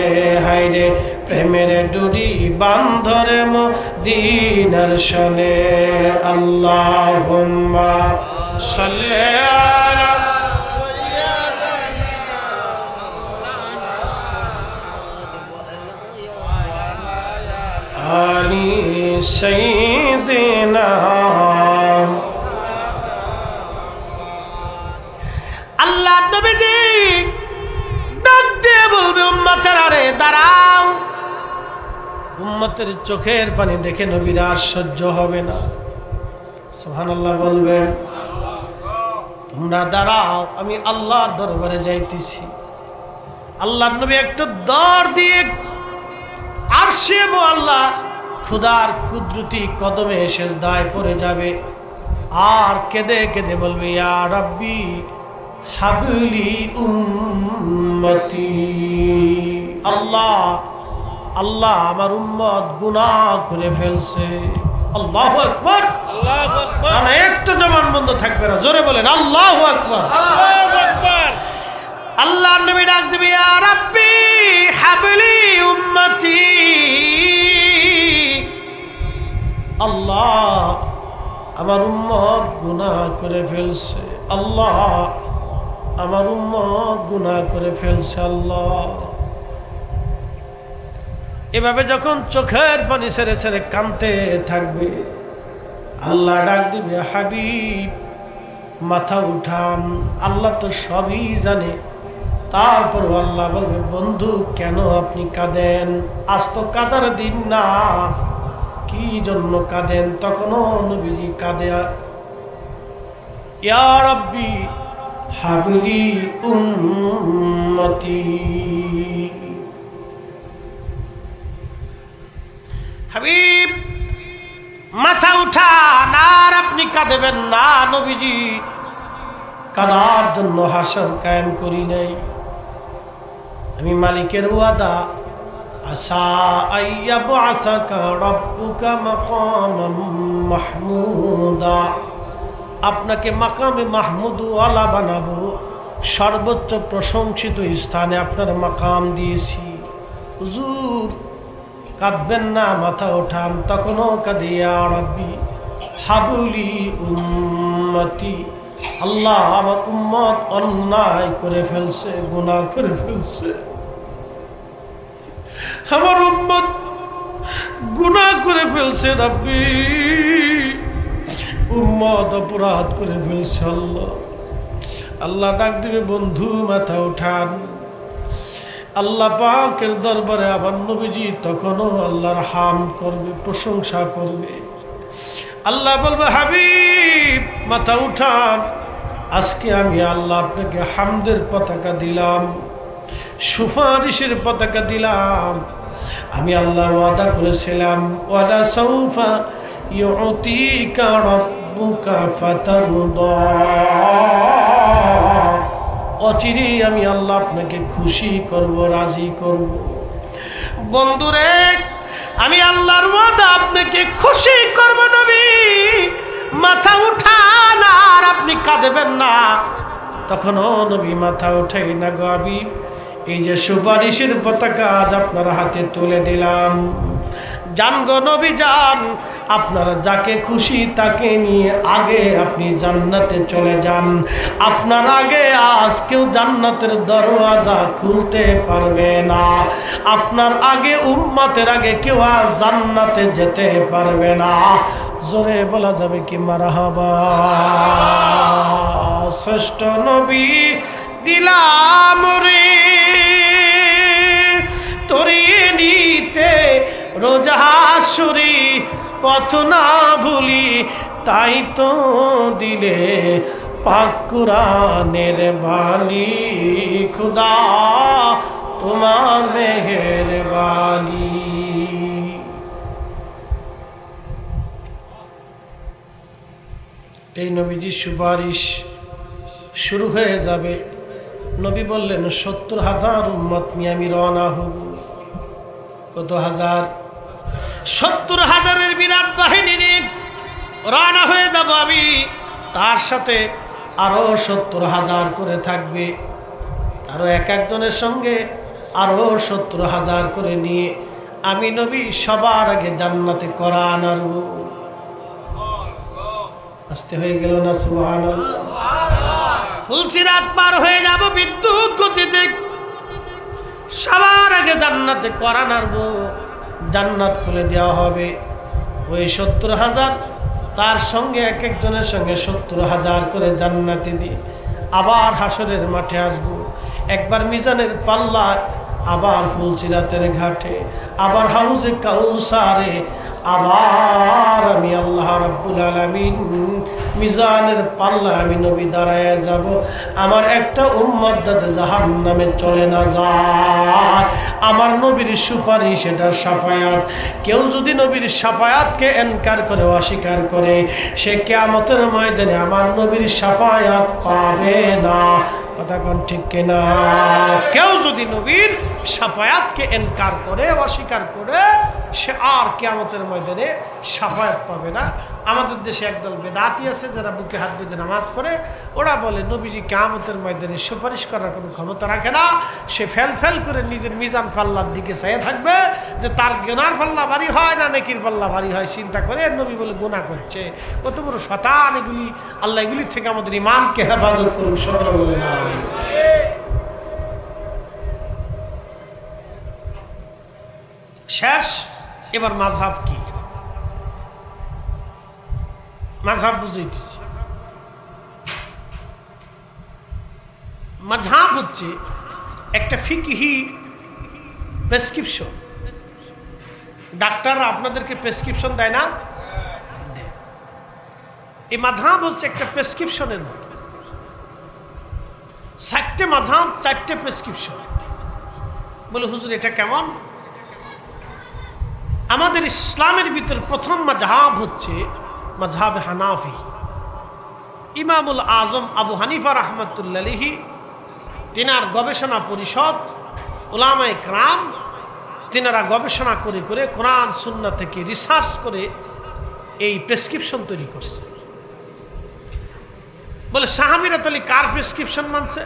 হায়রে প্রেমের ডুরি বান্দরে মদিনার শনে। আল্লাহুম্মা সাল্লি আলা আলি সাইয়্যিদিনা। আল্লাহ নবীজি ডাক দিয়ে বলবে, উম্মতের আরে দাঁড়াও। উম্মতের চোখের পানি দেখে নবীর আর সহ্য হবে না। সুবহানাল্লাহ বলবেন, তোমরা দাঁড়াও, আমি আল্লাহর দরবারে যাইতেছি। আল্লাহর নবী একটু দৌড় দিয়ে আরশে মুআল্লা খুদার কুদরতি কদমে সেজদায় পড়ে যাবে, আর কেঁদে কেঁদে বলবে, ইয়া রাব্বি হাবলি উম্মতি। আল্লাহ আল্লাহ, আমার উম্মত গুনাহ করে ফেলছে। আল্লাহু আকবার, আল্লাহু আকবার, মানে একটু জবান বন্ধ থাকবে না, জোরে বলেন আল্লাহু আকবার। আল্লাহু আকবার। আল্লাহ নবী ডাক দিবে, ইয়া রাব্বি হাবলি উম্মতি। আল্লাহ আমার উম্মত গুনাহ করে ফেলছে, আল্লাহ আমার উম্মত গুনাহ করে ফেলছে। আল্লাহ এভাবে যখন চোখের পানি ছেড়ে ছেড়ে কাঁদতে থাকবে, আল্লাহ ডাক দিবে, হাবিব মাথা উঠান। আল্লাহ তো সবই জানে, তারপর আল্লাহ বলবে, বন্ধু কেন আপনি কাঁদেন? আজ তো কাঁদার দিন না, কি জন্য কাঁদেন? তখনও নবীজি কাঁদে, ইয়া রাব্বি হাবলি উম্মতি। হাবিব মাথা উঠান, আর আপনি কাঁদেবেন না। নবীজি কাদার জন্য হাসর কায়েম করি নাই, আমি মালিকের ওয়াদা, আসা আইয়াবআসাকা রাব্বুকা মাকামান মাহমুদা, আপনাকে মাকামে মাহমুদ ওয়ালা বানাবো, সর্বোচ্চ প্রশংসিত স্থানে আপনার মাকাম দিয়েছি। হুজুর কাঁদবেন না, মাথা ওঠান। তখনও কাঁদে, ইয়া রাব্বি হাবলি উম্মতি। আল্লাহ আমার উম্মত অন্যায় করে ফেলছে, গুনাহ করে ফেলছে, আমার উম্মত গুনাহ করে ফেলছে। রাব্বি উম্মত অপরাধ করে ফেলছে। আল্লাহ আল্লাহ ডাক দিবে, বন্ধু মাথা উঠান। আল্লাহ পাকের দরবারে আমার নবীজি তখনও আল্লাহর হামদ করবে, প্রশংসা করবে। আল্লাহ বলবে, হাবিব মাথা উঠান, আজকে আমি আল্লাহ আপনাকে হামদের পতাকা দিলাম, সুপারিশের পতাকা দিলাম। আমি আল্লাহ ওয়াদা করেছিলাম, ওয়ালা সাউফা ইউতিকা রাব্বুকা ফাতারদা, অচিরেই আমি আল্লাহ আপনাকে খুশি করব, রাজি করব। বন্ধুরে, আমি আল্লাহর ওয়াদা আপনাকে খুশি করব নবী। মাথা উঠান আর আপনি কাঁদবেন না। তখনও নবী মাথা উঠাই না গো হাবিব। এই যে সুপারিশের পতাকা আজ আপনার হাতে তুলে দিলাম, যান গো নবী যান, আপনারা যাকে খুশি তাকে নিয়ে আগে আপনি জান্নাতে চলে যান। আপনার আগে আজ কেউ জান্নাতের দরওয়াজা খুলতে পারবে না। আপনার আগে উম্মতের আগে কেউ আজ জান্নাতে যেতে পারবে না। জোরে বলা যাবে কি মারহাবা। শ্রেষ্ঠ নবী দিলাম রে তরিয়ে নিতে রোজাসুরি, পথ না ভুলি তাই তো দিলে পাক কুরআনের বাণী। খুদা তোমার মেহেরবানি। এই নবীজির সুপারিশ শুরু হয়ে যাবে। নবী বললেন ৭০,০০০ উম্মত নিয়ে আমি রওনা হব। কত হাজার? ৭০,০০০-এর বিরাট বাহিনী নিয়ে রওনা হয়ে যাব আমি। তার সাথে আরো ৭০,০০০ করে থাকবে, আরো এক একজনের সঙ্গে আরো ৭০,০০০ করে নিয়ে আমি নবী সবার আগে জান্নাতে কোরআন আনব। আসতে হয়ে গেল না? সুবহানাল্লাহ। ফুলসিরাত পার হয়ে যাব বিদ্যুৎ গতিতে, সবার আগে জান্নাতে কোরআন আনব। জান্নাত খুলে দেওয়া হবে। ওই ৭০,০০০ তার সঙ্গে এক একজনের সঙ্গে ৭০,০০০ করে জান্নাতি দিয়ে আবার হাসরের মাঠে আসবো। একবার মিজানের পাল্লা, আবার ফুলসিরাতের ঘাটে, আবার হাউজে কাউসারে, আবার আমি আল্লাহ রাব্বুল আলামিন মিজানের পাল্লা আমি নবী দাঁড়ায় যাব। আমার একটা উম্মত যাতে জাহান্নামে চলে না যায়, আমার নবীর সুপারিশ এটা শাফায়াত। কেউ যদি নবীর শাফায়াতকে ইনকার করে, অস্বীকার করে, সে কিয়ামতের ময়দানে আমার নবীর শাফায়াত পাবে না। কথা কোন ঠিক কিনা? কেউ যদি নবীর শাফায়াতকে ইনকার করে, অস্বীকার করে, সে আর কিয়ামতের ময়দানে শাফায়াত পাবে না। আমাদের দেশে একদল বেদাতি আছে যারা বুকে হাত বেঁধে নামাজ পড়ে। ওরা বলে নবীজি কিয়ামতের ময়দানে সুপারিশ করার কোনো ক্ষমতা রাখে না। সে ফেল করে নিজের মিজান পাল্লার দিকে চেয়ে থাকবে যে তার গুনার পাল্লা ভারী হয় না নেকির পাল্লা ভারী হয়, চিন্তা করে নবী বলে গুনাহ করছে। কত বড় শয়তান এগুলি! আল্লাহ এগুলি থেকে আমাদের ইমানকে হেফাজত করুন। সকলে বলে না আমিন। শেষ। এবার মাযহাব কি? মাযহাব বুঝাইতেছি। মাযহাব হচ্ছে একটা ফিকহি প্রেসক্রিপশন। ডাক্তাররা আপনাদেরকে প্রেসক্রিপশন দেয় না? দেয়। এই মাযহাব হচ্ছে একটা প্রেসক্রিপশনের মতো। 4টে মাযহাব, 4টে প্রেসক্রিপশন। বলে হুজুর এটা কেমন? আমাদের ইসলামের ভিতরে প্রথম মাযহাব হচ্ছে মাযহাব হানাফি। ইমামুল আজম আবু হানিফা রাহমাতুল্লাহ আলাইহি, তিনার গবেষণা পরিষদ উলামায়ে কেরাম, তিনারা গবেষণা করে করে কোরআন সুন্নাহ থেকে রিসার্চ করে এই প্রেসক্রিপশন তৈরি করছে। বলে সাহাবীরা তাহলে কার প্রেসক্রিপশন মানছে?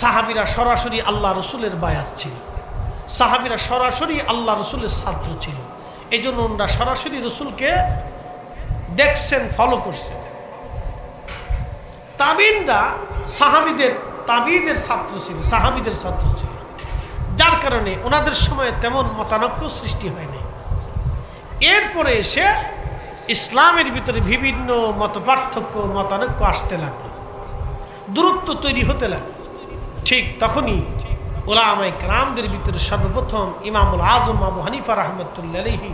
সাহাবীরা সরাসরি আল্লাহ রসুলের বায়াত ছিল, সাহাবীরা সরাসরি আল্লাহ রসুলের ছাত্র ছিল। এই জন্য ওনারা সরাসরি রসুলকে দেখছেন, ফলো করছেন। তাবিনরা তাবিদের ছাত্র ছিল, সাহাবীদের ছাত্র ছিল, যার কারণে ওনাদের সময়ে তেমন মতানৈক্য সৃষ্টি হয়নি। এরপরে এসে ইসলামের ভিতরে বিভিন্ন মতপার্থক্য, মতানৈক্য আসতে লাগলো, দূরত্ব তৈরি হতে লাগলো। ঠিক তখনই উলামায়ে কেরামদের ভিতরে সর্বপ্রথম ইমামুল আজম আবু হানিফা রাহমাতুল্লাহ আলাইহি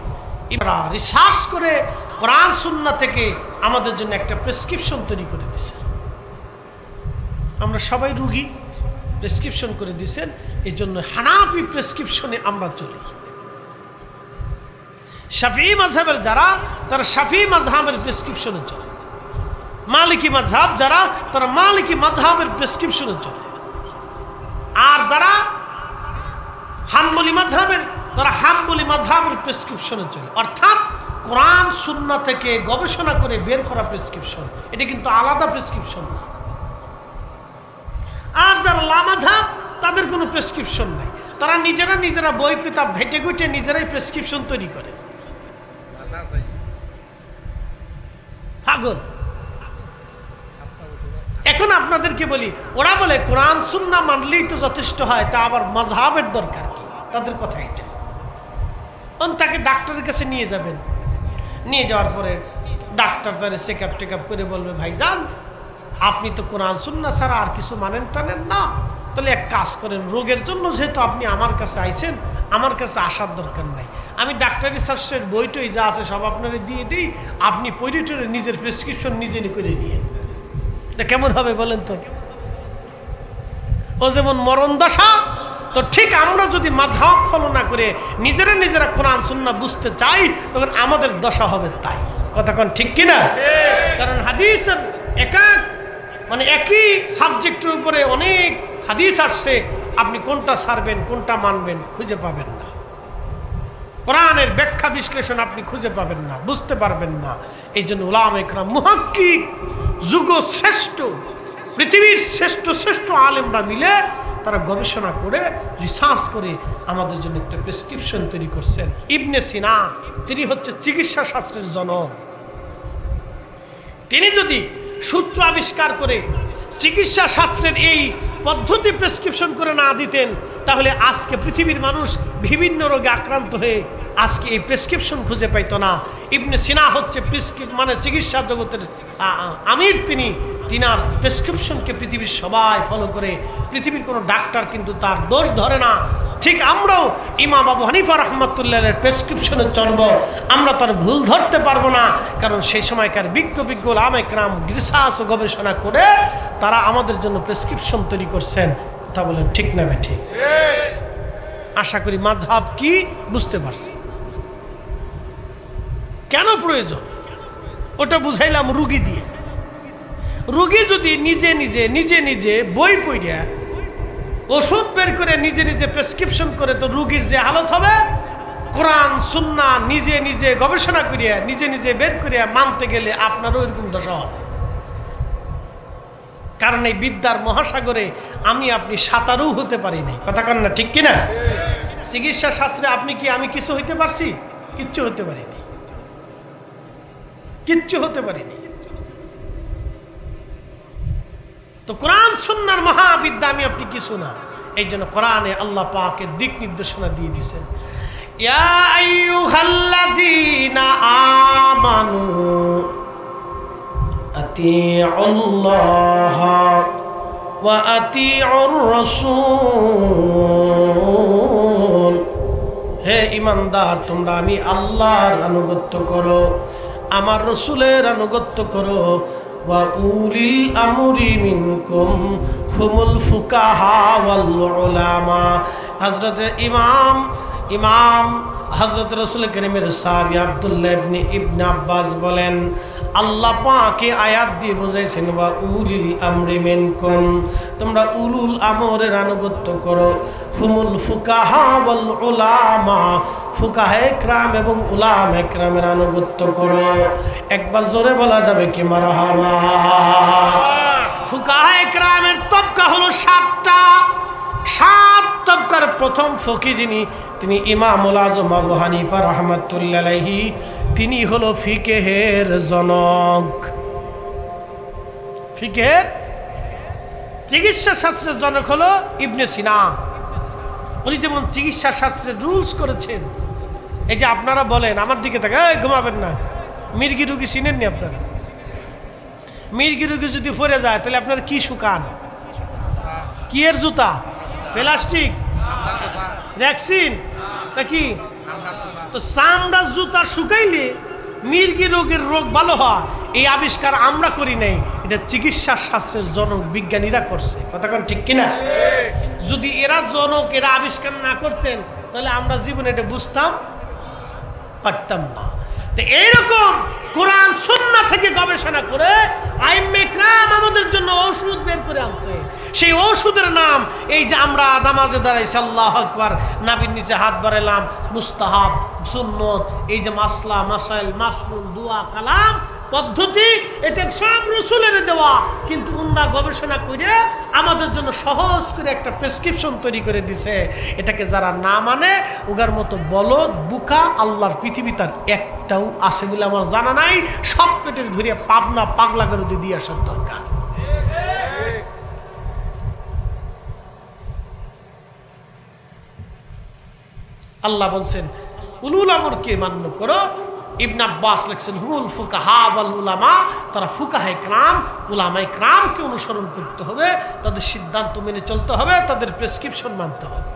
ইমরা রিসার্চ করে কোরআন সুন্নাহ থেকে আমাদের জন্য একটা প্রেসক্রিপশন তৈরি করে দিয়েছেন। আমরা সবাই রুগী, প্রেসক্রিপশন করে দিয়েছেন। এই জন্য হানাফি প্রেসক্রিপশনে আমরা চলি। শাফিঈ মাযহাবের যারা, তারা শাফিঈ মাযহাবের প্রেসক্রিপশনে চলে। মালিকি মাযহাব যারা, তারা মালিকি মাযহাবের প্রেসক্রিপশনে চলে। আর যারা হাম্বলি মাযহাবের, তারা হাম্বলি মাযহাবের প্রেসক্রিপশনে চলে, অর্থাৎ কোরআন সুন্নাহ থেকে গবেষণা করে বের করা প্রেসক্রিপশন, এটা কিন্তু আলাদা প্রেসক্রিপশন না। আর যারা লামাযহাব, তাদের কোনো প্রেসক্রিপশন নাই, তারা নিজেরা বই কিতাব ঘেটে ঘুটে নিজেরাই প্রেসক্রিপশন তৈরি করে। পাগল। এখন আপনাদেরকে বলি, ওরা বলে কোরআন সুন্নাহ মানলেই তো যথেষ্ট হয়, তা আবার মাযহাবের দরকার কি? তাদের কথা এটা। তাকে ডাক্তারের কাছে নিয়ে যাবেন, নিয়ে যাওয়ার পরে ডাক্তার তাদের চেকআপ টেকআপ করে বলবে, ভাই যান, আপনি তো কোরআন সুন্নাহ ছাড়া আর কিছু মানেন টানেন না, তাহলে এক কাজ করেন, রোগের জন্য যেহেতু আপনি আমার কাছে আইছেন, আমার কাছে আসার দরকার নাই, আমি ডাক্তারি শাস্ত্রের বইটই যা আছে সব আপনারা দিয়ে দিই, আপনি পড়ে টরে নিজের প্রেসক্রিপশন নিজে করে নিয়ে। এটা কেমন হবে বলেন তো? ও যেমন মরণ দশা, তো ঠিক আমরা যদি মাযহাব ফলো না করে নিজেরা কোরআন সুন্নাহ বুঝতে চাই, তখন আমাদের দশা হবে তাই। কথা কোন ঠিক কিনা? কারণ হাদিসের একই সাবজেক্টের উপরে অনেক হাদিস আসছে, আপনি কোনটা ছাড়বেন কোনটা মানবেন খুঁজে পাবেন না। কোরআনের ব্যাখ্যা বিশ্লেষণ আপনি খুঁজে পাবেন না, বুঝতে পারবেন না। এই জন্য উলামা ইকরাম, মুহাক্কিক, যুগ শ্রেষ্ঠ, পৃথিবীর শ্রেষ্ঠ আলেমরা মিলে তারা গবেষণা করে রিসার্চ করে আমাদের জন্য একটা প্রেসক্রিপশন তৈরি করছেন। ইবনে সিনা, তিনি হচ্ছে চিকিৎসা শাস্ত্রের জনক। তিনি যদি সূত্র আবিষ্কার করে চিকিৎসা শাস্ত্রের এই পদ্ধতি প্রেসক্রিপশন করে না দিতেন, তাহলে আজকে পৃথিবীর মানুষ বিভিন্ন রোগে আক্রান্ত হয়ে আজকে এই প্রেসক্রিপশন খুঁজে পাইতো না। ইবনে সিনা হচ্ছে চিকিৎসা জগতের আমির। তিনার প্রেসক্রিপশনকে পৃথিবীর সবাই ফলো করে, পৃথিবীর কোনো ডাক্তার কিন্তু তার দোষ ধরে না। ঠিক আমরাও ইমাম আবু হানিফা রাহমাতুল্লাহের প্রেসক্রিপশনে চলব, আমরা তার ভুল ধরতে পারবো না, কারণ সেই সময়কার বিজ্ঞ উলামা ইকরাম রিসার্চ গবেষণা করে তারা আমাদের জন্য প্রেসক্রিপশন তৈরি করছেন। কথা বলেন ঠিক না বেঠি? আশা করি মাযহাব কি বুঝতে পারছি, কেন প্রয়োজন ওটা বুঝাইলাম রুগী দিয়ে। রুগী যদি নিজে বই পড়িয়া ওষুধ বের করে নিজে প্রেসক্রিপশন করে, তো রুগীর যে হালত হবে, কোরআন সুন্নাহ নিজে গবেষণা করিয়া নিজে বের করিয়া মানতে গেলে আপনারও এরকম দশা হবে। কারণ এই বিদ্যার মহাসাগরে আমি আপনি সাঁতারও হতে পারি নাই। কথা কন না ঠিক কিনা? চিকিৎসা শাস্ত্রে আপনি কি আমি কিছু হইতে পারছি? কিচ্ছু হতে পারিনি, কিচ্ছু হতে পারিনি। তো কোরআন সুন্নাহর মহাবিদ্যা আমি আপনি কিছু না। এই জন্য কোরআনে আল্লাহ পাকের দিক নির্দেশনা দিয়ে দিয়েছেন, ইয়া আইয়ুহাল্লাযীনা আমানু আতিউল্লাহ ওয়া আতিউর রাসূল। হে ঈমানদার, তোমরা আমি আল্লাহর আনুগত্য করো, আমার রাসূলের আনুগত্য করো। ওয়া উলিল আমরি মিনকুম হুমুল ফুকাহা ওয়াল উলামা। হযরত ইমাম হযরত রাসূল কারীমের সাহাবী আব্দুল্লাহ ইবনে আব্বাস বলেন, আল্লাহ পাক আয়াত দিয়ে বোঝাইছেন, ওয়া উলিল আমরি মিনকুম, তোমরা উলুল আমরের আনুগত্য করো। হুমুল ফুকাহা ওয়াল উলামা, ফুকাহে ইকরাম এবং উলামা ইকরামের আনুগত্য করো। একবার জোরে বলা যাবে কি মারহাবা? ফুকাহে ইকরামের তবকা হলো 7টা। 7 তবকার প্রথম ফকি যিনি, তিনি ইমামুল আজম আবু হানিফা রাহমাতুল্লাহি আলাইহি। তিনি হলো ফিকহের জনক। ফিকহের চিকিৎসা শাস্ত্রের জনক হলো ইবনে সিনা। উনি যেমন চিকিৎসা শাস্ত্রের রুলস করেছেন, এই যে আপনারা বলেন, আমার দিকে তাকে ঘুমাবেন না, মির্গি রুগী চিনেননি আপনারা? মির্গি রুগী যদি পড়ে যায় তাহলে আপনারা কি শুকান? কি এর জুতা? প্লাস্টিক, ভ্যাকসিন নাকি? তো চামড়ার জুতা শুকাইলে মির্গি রোগের রোগ ভালো হয়, এই আবিষ্কার আমরা করি নাই, এটা চিকিৎসা শাস্ত্রের জনক বিজ্ঞানীরা করছে। কথা কোন ঠিক কিনা? যদি এরা আবিষ্কার না করতেন তাহলে আমরা জীবনে এটা বুঝতাম পারতাম না। তো এইরকম কোরআন সুন্নাহ থেকে গবেষণা করে আইম্মে কিরাম আমাদের জন্য ওষুধ বের করে আনছে। সেই ওষুধের নাম এই যে আমরা নামাজে দাঁড়াইছি আল্লাহু আকবার, নাভির নিচে হাত বাড়াইলাম, মুস্তাহাব, সুন্নত, এই যে মাসলা, মাসাইল, মাসনুন, দোয়া, কালাম পদ্ধতি, এটা সব রাসূলের দেওয়া, কিন্তু উনারা গবেষণা করে আমাদের জন্য সহজ করে একটা প্রেসক্রিপশন তৈরি করে দিছে। এটাকে যারা না মানে ওগার মতো বলদ বুকা আল্লাহর পৃথিবী তার একটাও আছে বলে আমার জানা নাই। সব কেটে ধরিয়া পাবনা পাগলা করে দিয়ে আসার দরকার। আল্লাহ বলছেন উলুল আমরকে মান্য করো। ইবনে আব্বাস লিখছেন হুল ফুকাহা ওয়াল উলামা, তারা ফুকাহে কিরাম, উলামায়ে কিরামকে অনুসরণ করতে হবে, তাদের সিদ্ধান্ত মেনে চলতে হবে, তাদের প্রেসক্রিপশন মানতে হবে।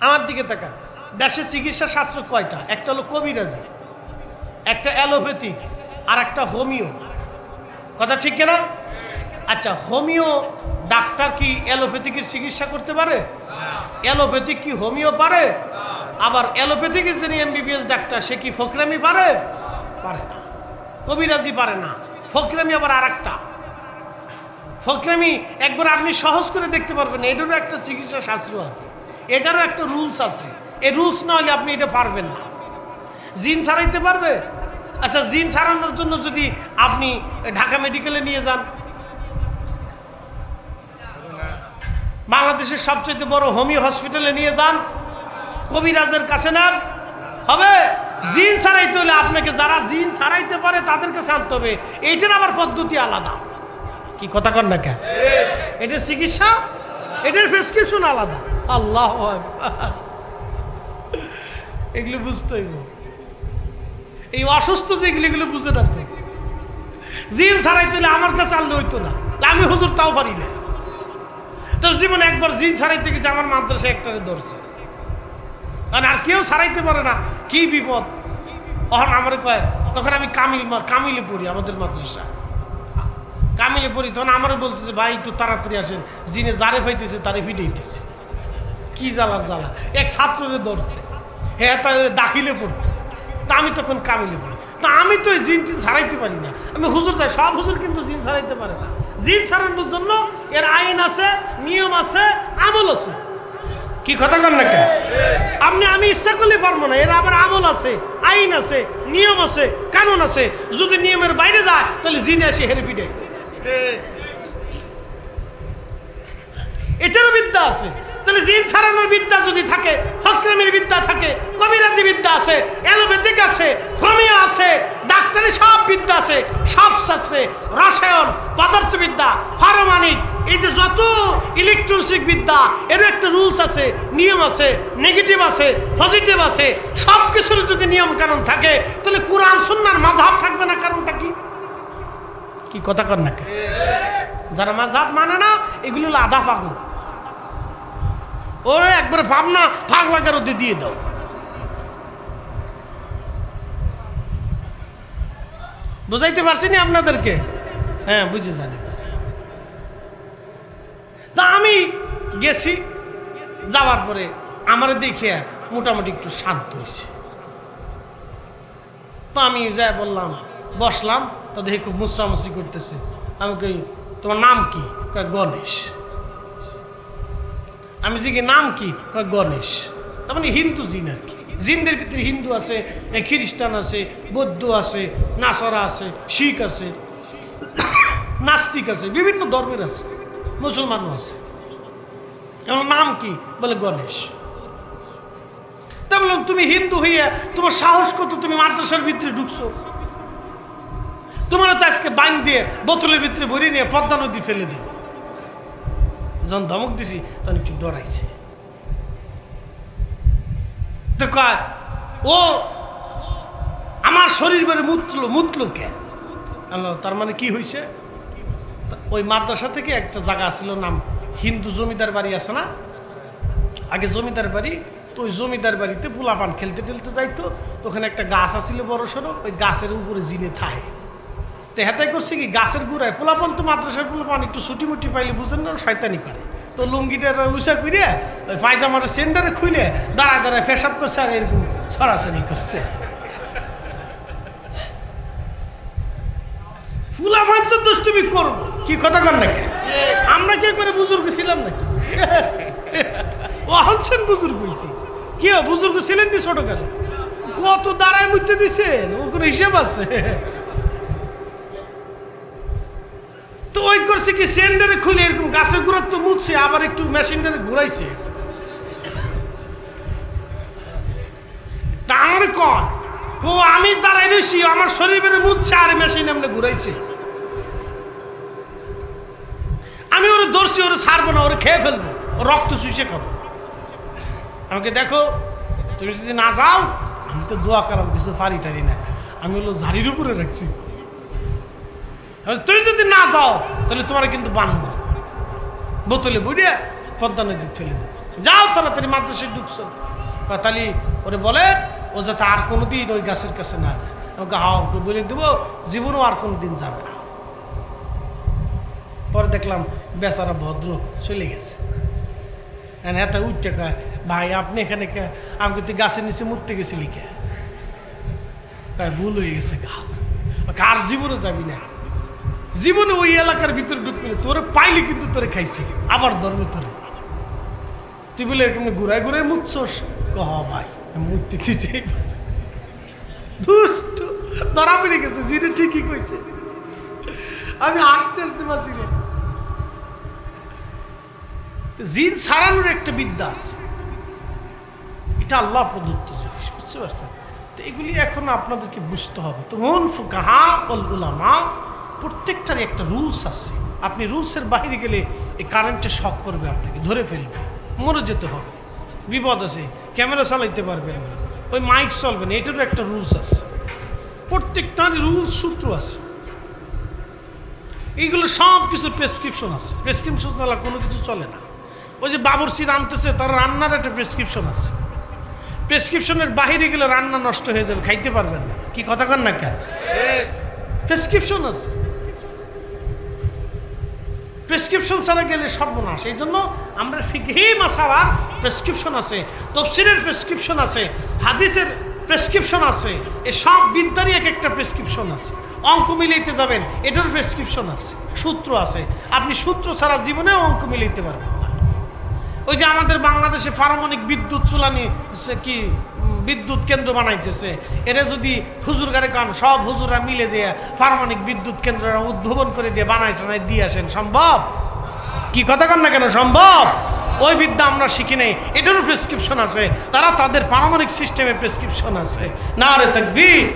আমার দিকে তাকান, দেশের চিকিৎসা শাস্ত্র কয়টা? একটা হলো কবিরাজি, একটা অ্যালোপ্যাথিক, আর একটা হোমিও। কথা ঠিক কিনা? আচ্ছা, হোমিও ডাক্তার কি অ্যালোপ্যাথিকের চিকিৎসা করতে পারে? অ্যালোপ্যাথিক কি হোমিও পারে? আবার অ্যালোপ্যাথিকের যিনি এমবিবিএস ডাক্তার সে কি ফকরামি পারে? পারে না। কবিরাজি পারে না। ফকরামি আবার আর একটা ফকরামি, একবার আপনি সহজ করে দেখতে পারবেন, এটারও একটা চিকিৎসা শাস্ত্র আছে, এটারও একটা রুলস আছে। এই রুলস না হলে আপনি এটা পারবেন না। জিন ছাড়াইতে পারবে? আচ্ছা, জিন ছাড়ানোর জন্য যদি আপনি ঢাকা মেডিকেলে নিয়ে যান, বাংলাদেশের সবচেয়ে বড় হোমিও হসপিটালে নিয়ে যান, কবিরাজের কাছে না হবে? জিন ছাড়াইতে হলে আপনাকে যারা জিন ছাড়াইতে পারে তাদের কাছে আনতে হবে। এইটার আবার পদ্ধতি আলাদা। কি কথা কর না কে? এটার চিকিৎসা, এটার প্রেসক্রিপশন আলাদা। আল্লাহ এগুলো বুঝতে হইব। এই অসুস্থ যেগুলো এগুলো বুঝে না তো। জিন ছাড়াইতে হলে আমার কাছে আনলে হইতো না, আমি হুজুর তাও পারি না। তোর জীবনে একবার জিন ছাড়াইতে গেছে, আমার মাদ্রাসায় একটারে ধরছে, আর কেউ ছাড়াইতে পারে না। কি বিপদ! তখন আমার কয়, তখন আমি কামিলে পড়ি, আমাদের মাদ্রাসা কামিলে পড়ি। তখন আমারও বলতেছে ভাই একটু তাড়াতাড়ি আসেন, জিনে যারে পাইতেছে তারে ফিটাইতেছে। কি জ্বালার জ্বালা! এক ছাত্ররে ধরছে, হ্যাঁ তাই দাখিলে পড়তে। তা আমি তখন কামিলে পড়ি, তা আমি তো এই জিন টিন ছাড়াইতে পারি না। আমি হুজুর চাই, সব হুজুর কিন্তু জিন ছাড়াইতে পারে না। জিন ছাড়ানোর জন্য এর আইন আছে, নিয়ম আছে, আমল আছে। কি কথা কন না কে? আমি ইচ্ছা করলে পারবো না। এর আবার আমল আছে, আইন আছে, নিয়ম আছে, কানুন আছে। যদি নিয়মের বাইরে যায় তাহলে জিনে আসে হেরে পিটে। এটারও বিদ্যা আছে। তাহলে জিন ছাড়ানোর বিদ্যা যদি থাকে, ফকরামির বিদ্যা থাকে, কবিরাজি বিদ্যা আছে, অ্যালোপ্যাথিক আছে, হোমিও আছে, ডাক্তারি সব বিদ্যা আছে, সব শাস্ত্রে, রসায়ন, পদার্থবিদ্যা, পারমাণবিক, এই যে যত ইলেকট্রনিক বিদ্যা, এর একটা রুলস আছে, নিয়ম আছে, নেগেটিভ আছে, পজিটিভ আছে। সব কিছুর যদি নিয়ম কানুন থাকে তাহলে কোরআন সুন্নাহর মাযহাব থাকবে না। কারণটা কি? কি কথা কর না? যারা মাযহাব মানে না এগুলো হলো আধা পাগল। ওরে একবার ভাবনা পাগলা কারোতে দিয়ে দাও। বুঝাইতে পারছি না আপনাদেরকে? হ্যাঁ, বুঝে জানি। তা আমি গেছি, যাওয়ার পরে আমার দেখে মোটামুটি একটু শান্ত হয়েছে। তো আমি যাই বললাম, বসলাম, তো দেখি খুব মুসরামুসরি করতেছে। আমি কই তোমার নাম কি? কয় গণেশ। আমি জিজ্ঞেস নাম কি? কয় গণেশ। তার মানে হিন্দু জিন আর কি। জিনদের ভিতরে হিন্দু আছে, খ্রিস্টান আছে, বৌদ্ধ আছে, নাসারা আছে, শিখ আছে, নাস্তিক আছে, বিভিন্ন ধর্মের আছে, মুসলমানও আছে। আমার নাম কি? বলে গণেশ। তা বললাম তুমি হিন্দু হইয়া তোমার সাহস কত, তুমি মাদ্রাসার ভিতরে ঢুকছো? তোমার তো আজকে বাইন দিয়ে বোতলের ভিতরে ভরে নিয়ে পদ্মা নদী ফেলে দিব। যখন ধমক দিছি তখন একটু ডরাইছে। তো কয় ও আমার শরীর বেড়ে মুতলো কে? তার মানে কি হয়েছে? ওই মাদ্রাসা থেকে একটা জায়গা ছিল, নাম হিন্দু জমিদার বাড়ি আছে না, আগে জমিদার বাড়ি। তো ওই জমিদার বাড়িতে পোলাপান খেলতে টেলতে যাইতো। ওখানে একটা গাছ আছিল বড় সড়ো, ওই গাছের উপরে জিনে থাকে। তো হেতাই করছে কি গাছের গুড়ায় পোলাপন তো মাদ্রাসার পোলাপন একটু ছুটি মুটি পাইলে বুঝেন না শয়তানি করে, তো লুঙ্গিটা উষা কইরে ওই পায়জামার সেন্টারে খুলে দাঁড়ায় দাঁড়ায় পেশাব করছে আর এরকম সরাসরি করছে। পোলাপন তো দুষ্টুমি করবো, কি কথা কর নাকি? আমরা কি করে বুজুর্গ ছিলাম নাকি? ও হচ্ছেন বুজুর্গ হয়েছি, কি বুজুর্গ ছিলেন কি ছোটকালে? কত দাঁড়ায় মুইতে দিছেন, ও কোনো হিসেব আছে? তো ওই করছে কি সেন্টারে খুলে এরকম গাছের গুঁড়ার তো মুছছে, আবার একটু মেশিনটারে ঘুরাইছে। তা আমার কো আমি দাঁড়াই রয়েছি, আমার শরীরের মুছছে আর মেশিন এমনি ঘুরাইছে। আমি ওরে ধরছি, ওরে ছাড়বো না, ওরে খেয়ে ফেলবো, ও রক্ত চুষে খাবো। আমাকে দেখো, তুমি যদি না যাও, আমি তো দোয়া করাম কিছু পারি টারি না, আমি হলো ঝাড়ির উপরে রাখছি, তুমি যদি না যাও তাহলে তোমার কিন্তু বানবো, বোতলে বুড়িয়ে পদ্মা নদী ফেলে দেবো, যাও তাড়াতাড়ি মাদ্রাসায় ঢুকছো। তাহলে ওরে বলে ও যাতে আর কোনোদিন ওই গাছের কাছে না যায়। আমাকে হাওকে বলে দেবো, জীবনও আর কোনোদিন যাবে না। পরে দেখলাম বেচারা ভদ্র চলে গেছে। এত উঠতে কয়, ভাই আপনি এখানে কে? আমাকে তুই গাছের নিচে মুততে গেছিলি কে? কয় ভুল হয়ে গেছে গা, কার জীবনে যাবি না, জীবনে ওই এলাকার ভিতরে ঢুকবি না, তোরে পাইলে কিন্তু তোরে খাইছি, আবার ধরবে তোরে। তুই বলে এরকম ঘুরায় ঘুরায় মুতছস? হ ভাই মুততে দিয়েছি, দুষ্ট ধরা পড়ে গেছে, যিনি ঠিকই কইছে। আমি আসতে আসতে পারছি না। জিন ছাড়ানোর একটা বিদ্যা আছে, এটা আল্লাহ প্রদত্ত জিনিস, বুঝতে পারছেন? তো এগুলি এখন আপনাদেরকে বুঝতে হবে। তো মন ফুকাহা ওয়াল উলামা প্রত্যেকটারই একটা রুলস আছে। আপনি রুলসের বাইরে গেলে এই কারেন্টে শক করবে, আপনাকে ধরে ফেলবে, মরে যেতে হবে, বিপদ আছে, ক্যামেরা চালাইতে পারবেন না, ওই মাইক চলবে না, এটারও একটা রুলস আছে। প্রত্যেকটারই রুলস সূত্র আছে। এইগুলো সব কিছুর প্রেসক্রিপশন আছে, প্রেসক্রিপশন ছাড়া কোনো কিছু চলে না। ওই যে বাবুর্চি রাঁধতেছে, তার রান্নার একটা প্রেসক্রিপশন আছে, প্রেসক্রিপশনের বাইরে গেলে রান্না নষ্ট হয়ে যাবে, খাইতে পারবেন না। কি কথা কন না কেন? প্রেসক্রিপশন আছে, প্রেসক্রিপশন ছাড়া গেলে সর্বনাশ। এই জন্য আমরা ফিকহি মাসালার প্রেসক্রিপশন আছে, তফসিরের প্রেসক্রিপশন আছে, হাদিসের প্রেসক্রিপশন আছে, এই সব বিদ্যারই এক একটা প্রেসক্রিপশন আছে। অঙ্ক মিলাইতে যাবেন, এটার প্রেসক্রিপশন আছে, সূত্র আছে। আপনি সূত্র ছাড়া জীবনেও অঙ্ক মিলাইতে পারবেন না। ওই যে আমাদের বাংলাদেশে পারমাণবিক বিদ্যুৎ চুলানি কি বিদ্যুৎ কেন্দ্র বানাইতেছে, এরা যদি হুজুর গারে কান সব হুজুররা মিলে যে পারমাণবিক বিদ্যুৎ কেন্দ্র উদ্ভাবন করে দিয়ে বানাই টানাই দিয়ে আসেন, সম্ভব? কি কথা কন না কেন? সম্ভব? ওই বিদ্যা আমরা শিখি নাই, এটারও প্রেসক্রিপশন আছে, তারা তাদের পারমাণবিক সিস্টেমের প্রেসক্রিপশন আছে। নারে তাকবীর।